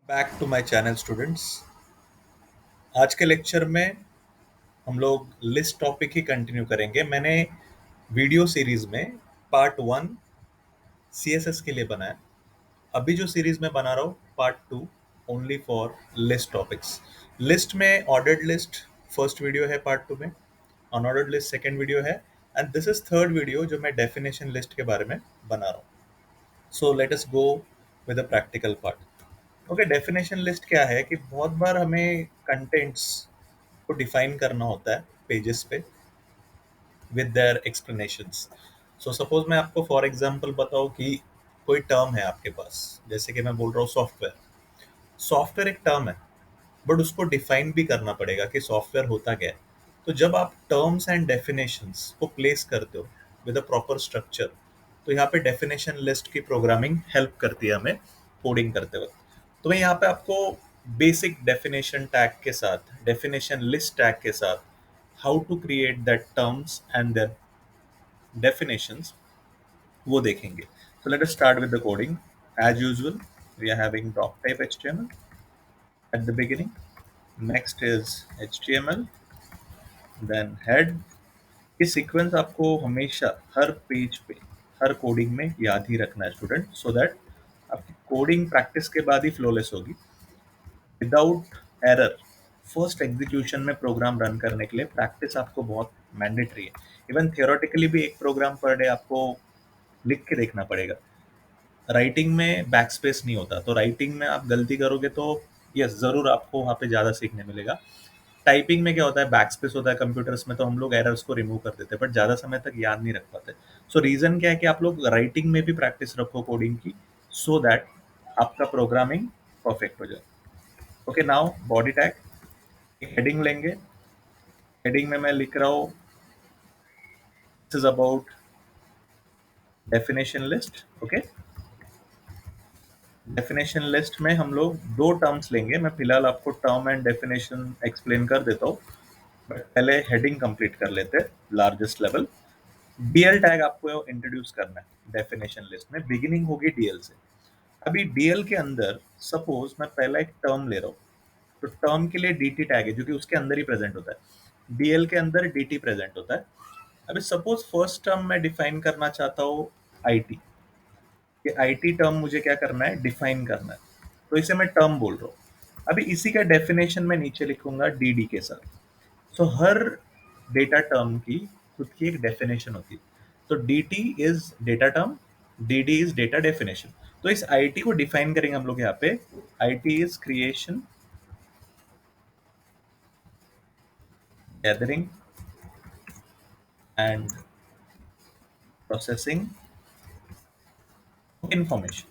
Back to my channel students. आज के lecture में हम लोग लिस्ट टॉपिक ही कंटिन्यू करेंगे। मैंने वीडियो सीरीज में पार्ट 1 सीएसएस के लिए बनाया। अभी जो सीरीज में बना रहा हूँ part 2 only for list topics. List में ऑर्डर्ड लिस्ट फर्स्ट वीडियो है, पार्ट 2 में अनऑर्डर्ड लिस्ट सेकेंड वीडियो है, and this is third video जो मैं डेफिनेशन लिस्ट के बारे में बना रहा हूँ। So let us go with the practical part. Okay, definition list क्या है कि बहुत बार हमें कंटेंट्स को डिफाइन करना होता है पेजेस पे with their explanations. So suppose मैं आपको फॉर एग्जांपल बताऊं कि कोई टर्म है आपके पास, जैसे कि मैं बोल रहा हूँ सॉफ्टवेयर। सॉफ्टवेयर एक टर्म है, बट उसको डिफाइन भी करना पड़ेगा कि सॉफ्टवेयर होता क्या है। तो जब आप टर्म्स एंड डेफिनेशंस को प्लेस करते हो विद अ प्रॉपर स्ट्रक्चर, तो यहाँ पे डेफिनेशन लिस्ट की प्रोग्रामिंग हेल्प करती है हमें कोडिंग करते वक्त। तो मैं यहाँ पे आपको बेसिक डेफिनेशन टैग के साथ, डेफिनेशन लिस्ट टैग के साथ how to create that terms and their definitions वो देखेंगे। So let us start with the coding. As usual, we are having doc type HTML at the beginning. Next is HTML, then head। ये sequence आपको हमेशा हर page पे, हर coding में याद ही रखना है स्टूडेंट, सो दैट आपकी कोडिंग प्रैक्टिस के बाद ही फ्लॉलेस होगी विदाउट एरर। फर्स्ट एग्जीक्यूशन में प्रोग्राम रन करने के लिए प्रैक्टिस आपको बहुत मैंडेटरी है। इवन थियोरेटिकली भी एक प्रोग्राम पर डे आपको लिख के देखना पड़ेगा। राइटिंग में बैक स्पेस नहीं होता, तो राइटिंग में आप गलती करोगे तो यस जरूर आपको वहाँ पे ज़्यादा सीखने मिलेगा। टाइपिंग में क्या होता है, बैक स्पेस होता है कंप्यूटर्स में, तो हम लोग एरर्स को रिमूव कर देते हैं, बट ज़्यादा समय तक याद नहीं रख पाते। सो रीज़न क्या है कि आप लोग राइटिंग में भी प्रैक्टिस रखो कोडिंग की, सो दैट आपका प्रोग्रामिंग परफेक्ट हो जाए। Okay, now body tag. Heading लेंगे। हेडिंग में मैं लिख रहा हूँ this is about definition list. Okay, definition list में हम लोग दो टर्म्स लेंगे। मैं फिलहाल आपको टर्म एंड डेफिनेशन एक्सप्लेन कर देता हूँ, बट पहले हेडिंग कंप्लीट कर लेते हैं लार्जेस्ट लेवल। डीएल टैग आपको इंट्रोड्यूस करना है डेफिनेशन लिस्ट में। बिगिनिंग होगी डीएल से। अभी डीएल के अंदर सपोज मैं पहला एक टर्म ले रहा हूँ, तो टर्म के लिए डीटी टैग है जो कि उसके अंदर ही प्रेजेंट होता है। डीएल के अंदर डीटी प्रेजेंट होता है। अभी सपोज फर्स्ट टर्म मैं डिफाइन करना चाहता हूँ आईटी। कि आईटी टर्म मुझे क्या करना है, डिफाइन करना है, तो इसे मैं टर्म बोल रहा हूँ। अभी इसी का डेफिनेशन मैं नीचे लिखूंगा डीडी के साथ। सो हर डेटा टर्म की खुद की एक डेफिनेशन होती है। तो D is data term, D is data definition. तो इस आईटी को डिफाइन करेंगे हम लोग यहाँ पे। IT is creation, gathering and processing information.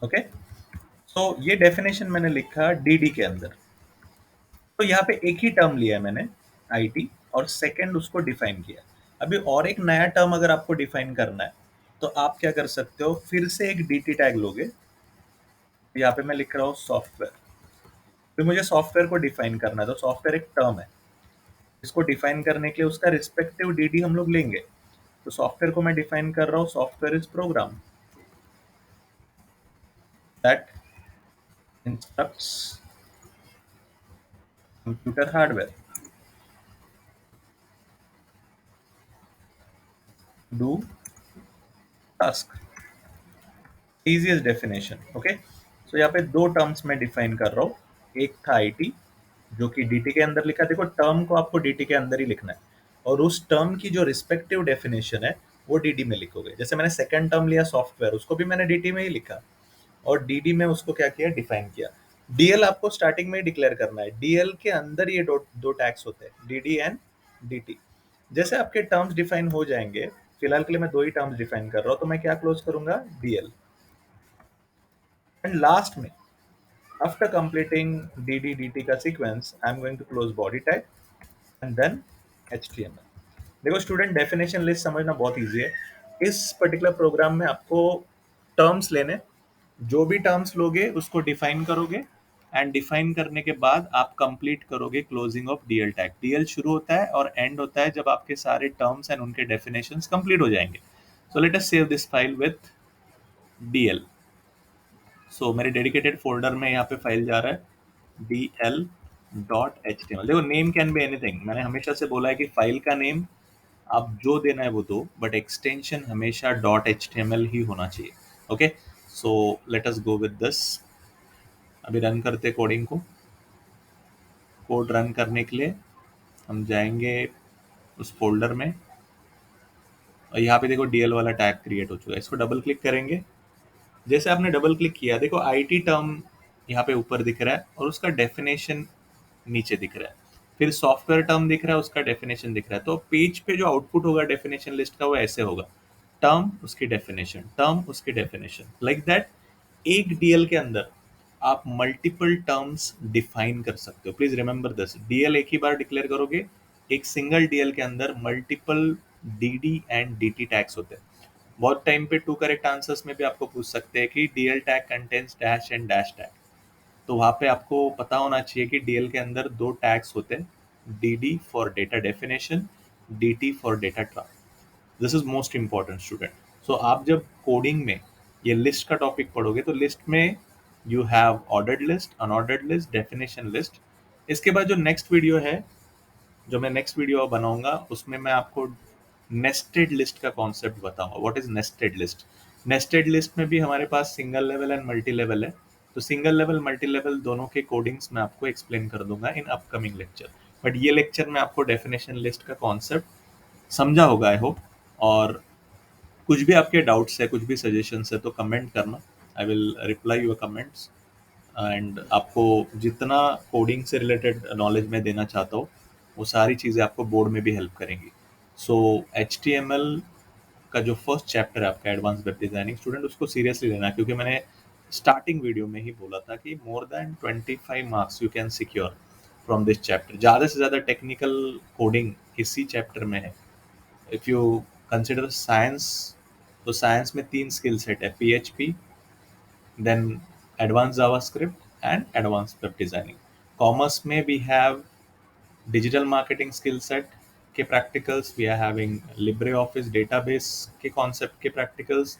Okay, so ये डेफिनेशन मैंने लिखा डीडी के अंदर। तो यहाँ पे एक ही टर्म लिया है मैंने आईटी, और सेकंड उसको डिफाइन किया। अभी और एक नया टर्म अगर आपको डिफाइन करना है, तो आप क्या कर सकते हो, फिर से एक डीटी टैग लोगे। यहाँ पे मैं लिख रहा हूँ सॉफ्टवेयर। फिर मुझे सॉफ्टवेयर को डिफाइन करना है, तो सॉफ्टवेयर एक टर्म है। इसको डिफाइन करने के लिए उसका रिस्पेक्टिव डीडी हम लोग लेंगे। तो सॉफ्टवेयर को मैं डिफाइन कर रहा हूँ, software is program that instructs computer hardware do task. Easiest definition. Okay, so यहाँ पे दो टर्म्स में डिफाइन कर रहा हूँ। एक था आईटी जो कि डीटी के अंदर लिखा। देखो, टर्म को आपको डीटी के अंदर ही लिखना है, और उस टर्म की जो रिस्पेक्टिव डेफिनेशन है वो डीडी में लिखोगे। जैसे मैंने सेकंड टर्म लिया सॉफ्टवेयर, उसको भी मैंने डीटी में ही लिखा, और डीडी में उसको क्या किया, डिफाइन किया। डीएल आपको स्टार्टिंग में ही डिक्लेयर करना है। डीएल के अंदर ये दो टैग्स होते हैं, डीडी एंड डीटी। जैसे आपके टर्म्स डिफाइन हो जाएंगे, फिलहाल के लिए मैं दो ही टर्म्स डिफाइन कर रहा हूँ, तो मैं क्या क्लोज करूंगा, डीएल। एंड लास्ट में after completing dd का sequence, I'm going to close body tag and then HTML। देखो स्टूडेंट, डेफिनेशन लिस्ट समझना बहुत इजी है। इस पर्टिकुलर प्रोग्राम में आपको टर्म्स लेने, जो भी टर्म्स लोगे उसको डिफाइन करोगे, एंड डिफाइन करने के बाद आप कंप्लीट करोगे closing of DL tag. DL शुरू होता है और एंड होता है जब आपके सारे टर्म्स एंड उनके डेफिनेशंस कंप्लीट हो जाएंगे। So let us save this file with DL. So मेरे डेडिकेटेड फोल्डर में यहाँ पे फाइल जा रहा है dl.html। देखो नेम कैन बी एनीथिंग, मैंने हमेशा से बोला है कि फाइल का नेम आप जो देना है वो दो, बट एक्सटेंशन हमेशा .html ही होना चाहिए। Okay, so let us go with this. अभी रन करते कोडिंग को। कोड रन करने के लिए हम जाएंगे उस फोल्डर में, और यहाँ पे देखो डीएल वाला टैग क्रिएट हो चुका है। इसको डबल क्लिक करेंगे। जैसे आपने डबल क्लिक किया, देखो आईटी टर्म यहाँ पे ऊपर दिख रहा है और उसका डेफिनेशन नीचे दिख रहा है। फिर सॉफ्टवेयर टर्म दिख रहा है, उसका डेफिनेशन दिख रहा है। तो पेज पे जो आउटपुट होगा डेफिनेशन लिस्ट का वो ऐसे होगा, टर्म उसकी डेफिनेशन, टर्म उसकी डेफिनेशन, लाइक दैट। एक डीएल के अंदर आप मल्टीपल टर्म्स डिफाइन कर सकते हो। प्लीज रिमेंबर दिस, डीएल एक ही बार डिक्लेयर करोगे, एक सिंगल डीएल के अंदर multiple DD and DT tags होते हैं। बहुत टाइम पे टू करेक्ट आंसर्स में भी आपको पूछ सकते हैं कि DL tag contains dash and dash tag. तो वहां पे आपको पता होना चाहिए कि डीएल के अंदर दो टैग्स होते हैं, DD for data definition, DT for data transfer. This is most important student. So आप जब कोडिंग में ये लिस्ट का टॉपिक पढ़ोगे तो लिस्ट में you have ordered list, unordered list, definition list. इसके बाद जो नेक्स्ट वीडियो है, जो मैं नेक्स्ट वीडियो बनाऊंगा, उसमें मैं आपको नेस्टेड लिस्ट का कॉन्सेप्ट बताऊंगा। What is nested list? Nested list में भी हमारे पास single level and multi level है। तो सिंगल लेवल मल्टी लेवल दोनों के कोडिंग्स मैं आपको एक्सप्लेन कर दूंगा इन अपकमिंग लेक्चर। बट ये लेक्चर में आपको डेफिनेशन लिस्ट का कॉन्सेप्ट समझा होगा आई होप। और कुछ भी आपके डाउट्स है, कुछ भी सजेशंस है तो कमेंट करना, I will reply your comments. And आपको जितना कोडिंग से रिलेटेड नॉलेज मैं देना चाहता हूँ वो सारी चीज़ें आपको बोर्ड में भी हेल्प करेंगी। सो HTML का जो फर्स्ट चैप्टर है आपका एडवांस वेब डिजाइनिंग, स्टूडेंट उसको सीरियसली लेना, क्योंकि मैंने स्टार्टिंग वीडियो में ही बोला था कि more than 25 marks you can secure from this chapter. ज़्यादा से ज़्यादा टेक्निकल कोडिंग इसी चैप्टर में है। इफ़ यू कंसिडर साइंस, तो साइंस में 3 स्किल सेट है, PHP, then advanced JavaScript and advanced web designing. Commerce में we have digital marketing skill set के practicals, we are having LibreOffice database के concept के practicals,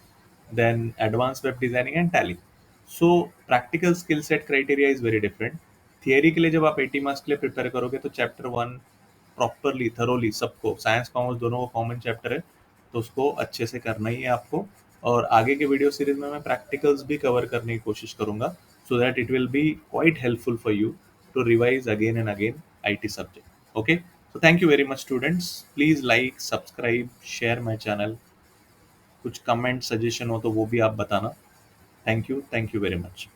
then advanced web designing and Tally. So practical skill set criteria is very different. Theory के लिए जब आप 80 marks के लिए प्रिपेयर करोगे तो चैप्टर 1 प्रॉपरली थरोली सबको, साइंस कॉमर्स दोनों को कॉमन चैप्टर है तो उसको अच्छे से करना ही है आपको। और आगे के वीडियो सीरीज में मैं प्रैक्टिकल्स भी कवर करने की कोशिश करूंगा, so that it will be quite helpful for you to revise again and again IT subject. Okay, so thank you very much students. Please like, subscribe, share my channel. कुछ comment suggestion हो तो वो भी आप बताना। Thank you very much.